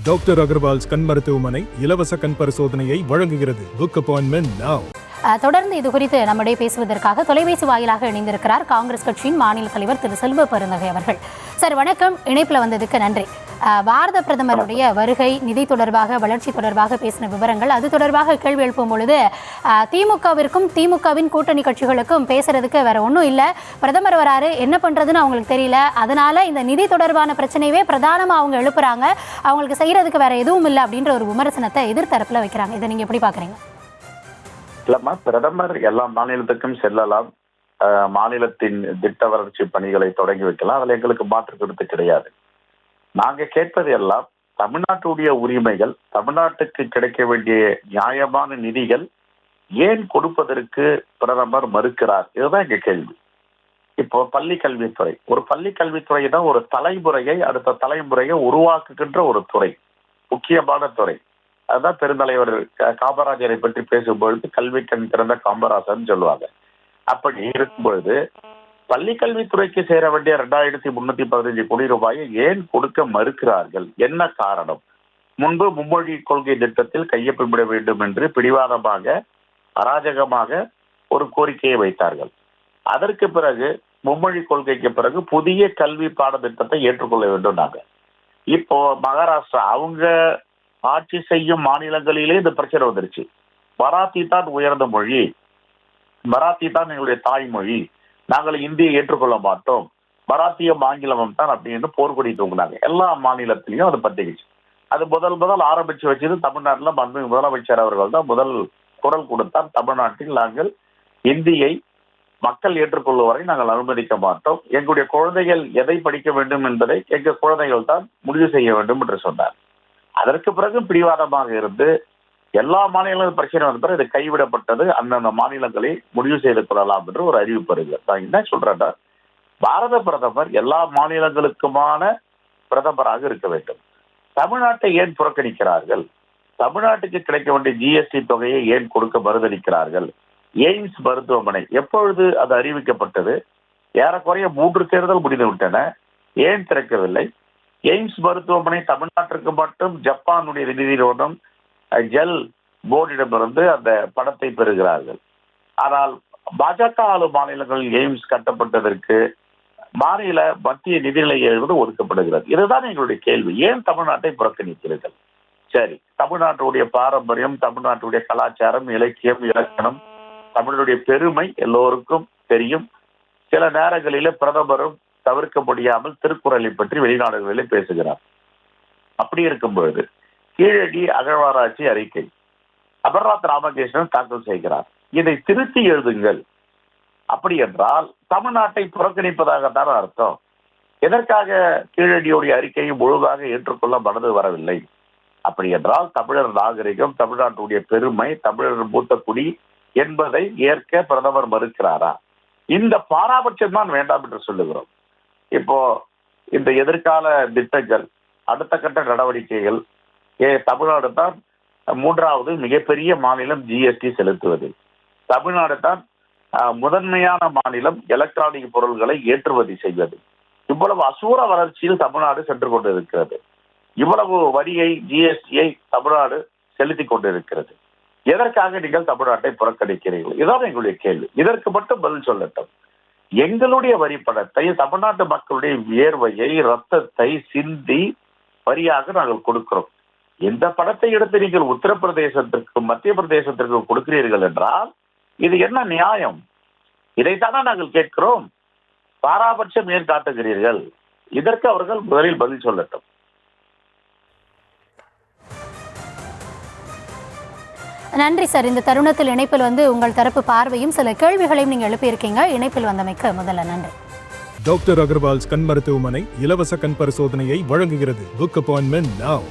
Doctor Agarwal's கண் மருத்துவமனை இலவச கண் பரிசோதனையை வழங்குகிறது. Book appointment now. தொடர்ந்து இது குறித்து நம்முடைய பேசுவதற்காக தொலைபேசி வாயிலாக இணைந்திருக்கிறார் காங்கிரஸ் கட்சியின் மாநில தலைவர் திரு செல்வ பெருந்தகை அவர்கள். சார் வணக்கம், இணைப்பில் வந்ததுக்கு நன்றி. பாரத பிரதமருடைய வருகை, நிதி தொடர்பாக, வளர்ச்சி தொடர்பாக பேசின விவரங்கள், அது தொடர்பாக கேள்வி எழுப்பும் பொழுது திமுகவிற்கும் திமுகவின் கூட்டணி கட்சிகளுக்கும் பேசுறதுக்கு வேற ஒன்றும் இல்லை, பிரதமர் வராரு, என்ன பண்றதுன்னு அவங்களுக்கு தெரியல, அதனால இந்த நிதி தொடர்பான பிரச்சனையவே பிரதானமாக அவங்க எழுப்புறாங்க, அவங்களுக்கு செய்யறதுக்கு வேற எதுவும் இல்லை அப்படின்ற ஒரு விமர்சனத்தை எதிர்த்தரப்புல வைக்கிறாங்க. இதை நீங்க எப்படி பாக்குறீங்க? இல்லம்மா, பிரதமர் எல்லா மாநிலத்துக்கும் செல்லலாம், மாநிலத்தின் திட்ட வளர்ச்சி பணிகளை தொடங்கி வைக்கலாம், அதுல எங்களுக்கு மாற்று கருத்து கிடையாது. நாங்க கேட்பது எல்லாம் தமிழ்நாட்டுடைய உரிமைகள், தமிழ்நாட்டுக்கு கிடைக்க வேண்டிய நியாயமான நிதிகள் ஏன் கொடுப்பதற்கு பிரதமர் மறுக்கிறார், இதுதான் எங்க கேள்வி. இப்போ பள்ளி கல்வித்துறை, ஒரு பள்ளி கல்வித்துறை தான் ஒரு தலைமுறையை, அடுத்த தலைமுறையை உருவாக்குகின்ற ஒரு துறை, முக்கியமான துறை. அதுதான் பெருந்தலைவர் காமராஜரை பற்றி பேசும்பொழுது கல்வி கண் திறந்த காமராஜர்னு சொல்லுவாங்க. அப்படி இருக்கும்பொழுது பள்ளி கல்வித்துறைக்கு சேர வேண்டிய 2315 கோடி ரூபாயை ஏன் கொடுக்க மறுக்கிறார்கள்? என்ன காரணம்? முன்பு மும்மொழி கொள்கை திட்டத்தில் கையொப்பமிட வேண்டும் என்று பிடிவாதமாக, அராஜகமாக ஒரு கோரிக்கையை வைத்தார்கள். அதற்கு பிறகு மும்மொழி கொள்கைக்கு பிறகு புதிய கல்வி பாடத்திட்டத்தை ஏற்றுக்கொள்ள வேண்டும். நாங்க இப்போ மகாராஷ்டிரா, அவங்க ஆட்சி செய்யும் மாநிலங்களிலே இந்த பிரச்சனை வந்துருச்சு. மராத்தி தான் உயர்ந்த மொழி, மராத்தி தான் எங்களுடைய தாய்மொழி, நாங்கள் இந்தியை ஏற்றுக்கொள்ள மாட்டோம், மராத்தியம் ஆங்கிலமும் தான் அப்படின்னு போர்க்கொடி தூங்கினாங்க. எல்லா மாநிலத்திலையும் அது பத்திக்கிச்சு. அது முதல் ஆரம்பிச்சு வச்சது தமிழ்நாட்டில் மாண்புமிகு முதலமைச்சர் அவர்கள் தான் முதல் குரல் கொடுத்தார். தமிழ்நாட்டில் நாங்கள் இந்தியை மக்கள் ஏற்றுக்கொள்ளும் வரை நாங்கள் அனுமதிக்க மாட்டோம், எங்களுடைய குழந்தைகள் எதை படிக்க வேண்டும் என்பதை எங்கள் குழந்தைகள் தான் முடிவு செய்ய வேண்டும் என்று சொன்னார். அதற்கு பிறகு பிடிவாதமாக இருந்து எல்லா மாநிலங்களும் பிரச்சனை வந்த பிறகு இது கைவிடப்பட்டது. அந்தந்த மாநிலங்களை முடிவு செய்து கொள்ளலாம் என்று ஒரு அறிவிப்பு இருக்கு. நான் என்ன சொல்றேன்னா, பாரத பிரதமர் எல்லா மாநிலங்களுக்குமான பிரதமராக இருக்க வேண்டும். தமிழ்நாட்டை ஏன் புறக்கணிக்கிறார்கள்? தமிழ்நாட்டுக்கு கிடைக்க வேண்டிய ஜிஎஸ்டி தொகையை ஏன் கொடுக்க மறுதளிக்கிறார்கள்? எய்ம்ஸ் மருத்துவமனை எப்பொழுது அது அறிவிக்கப்பட்டது? ஏறக்குறைய 3 தேர்தல் முடிந்து விட்டன, ஏன் திறக்கவில்லை? எய்ம்ஸ் மருத்துவமனை தமிழ்நாட்டிற்கு மட்டும் ஜப்பானுடைய நிதி நிறுவனம் ஜெல் போர்டிடமிருந்து அந்த பணத்தை பெறுகிறார்கள். ஆனால் பாஜக ஆளும் மாநிலங்களில் எய்ம்ஸ் கட்டப்பட்டதற்கு மாநில மத்திய நிதிநிலையிலிருந்து ஒதுக்கப்படுகிறது. இதுதான் எங்களுடைய கேள்வி. ஏன் தமிழ்நாட்டை புறக்கணிக்கிறீர்கள்? சரி, தமிழ்நாட்டுடைய பாரம்பரியம், தமிழ்நாட்டுடைய கலாச்சாரம், இலக்கியம், இலக்கணம், தமிழுடைய பெருமை எல்லோருக்கும் தெரியும். சில நேரங்களிலே பிரதமரும் தவிர்க்க முடியாமல் திருக்குறளை பற்றி வெளிநாடுகளிலே பேசுகிறார். அப்படி இருக்கும் பொழுது கீழடி அகழ்வாராய்ச்சி அறிக்கை அமர்நாத் ராமகிருஷ்ணன் தாக்கல் செய்கிறார். இதை திருத்தி எழுதுங்கள். அப்படி என்றால் தமிழ்நாட்டை புறக்கணிப்பதாகத்தான் அர்த்தம். எதற்காக கீழடியுடைய அறிக்கையை முழுதாக ஏற்றுக்கொள்ள மனது வரவில்லை? அப்படி என்றால் தமிழர் நாகரிகம், தமிழ்நாட்டுடைய பெருமை, தமிழர் மூத்த குடி என்பதை ஏற்க பிரதமர் மறுக்கிறாரா? இந்த பாராபட்சம் தான் வேண்டாம் என்று சொல்லுகிறோம். இப்போ இந்த எதிர்கால திட்டங்கள், அடுத்த கட்ட நடவடிக்கைகள், தமிழ்நாடு தான் 3வது மிகப்பெரிய மாநிலம் ஜிஎஸ்டி செலுத்துவது, தமிழ்நாடு தான் முதன்மையான மாநிலம் எலக்ட்ரானிக் பொருள்களை ஏற்றுமதி செய்வது. இவ்வளவு அசூர வளர்ச்சியில் தமிழ்நாடு சென்று கொண்டிருக்கிறது. இவ்வளவு வரியை, ஜிஎஸ்டியை தமிழ்நாடு செலுத்தி கொண்டிருக்கிறது. எதற்காக நீங்கள் தமிழ்நாட்டை புறக்கணிக்கிறீர்கள்? இதான் எங்களுடைய கேள்வி. இதற்கு மட்டும் பதில் சொல்லட்டும். எங்களுடைய வரி பணத்தை, தமிழ்நாட்டு மக்களுடைய வியர்வையை, ரத்தத்தை சிந்தி வரியாக நாங்கள் கொடுக்கிறோம். இந்த பணத்தை எடுத்து நீங்கள் உத்தரப்பிரதேசத்திற்கும் மத்திய பிரதேசத்திற்கும் கொடுக்கிறீர்கள் என்றால் இது என்ன நியாயம்? இதைத்தானே நாங்கள் கேட்கிறோம். பாராபட்சம் ஏன் காட்டுகிறீர்கள்? இதற்கு அவர்கள் முதலில் பதில் சொல்லட்டும். நன்றி சார். இந்த தருணத்தில் இணைப்பில் உங்கள் தரப்பு பார்வையும் சில கேள்விகளையும் நீங்கள் எழுப்பியிருக்கீங்க. இணைப்பில் வந்தமைக்கு முதல்ல நன்றி. டாக்டர் அகர்வால்ஸ் கண் மருத்துவமனை இலவச கண் பரிசோதனையை வழங்குகிறது. Book appointment now.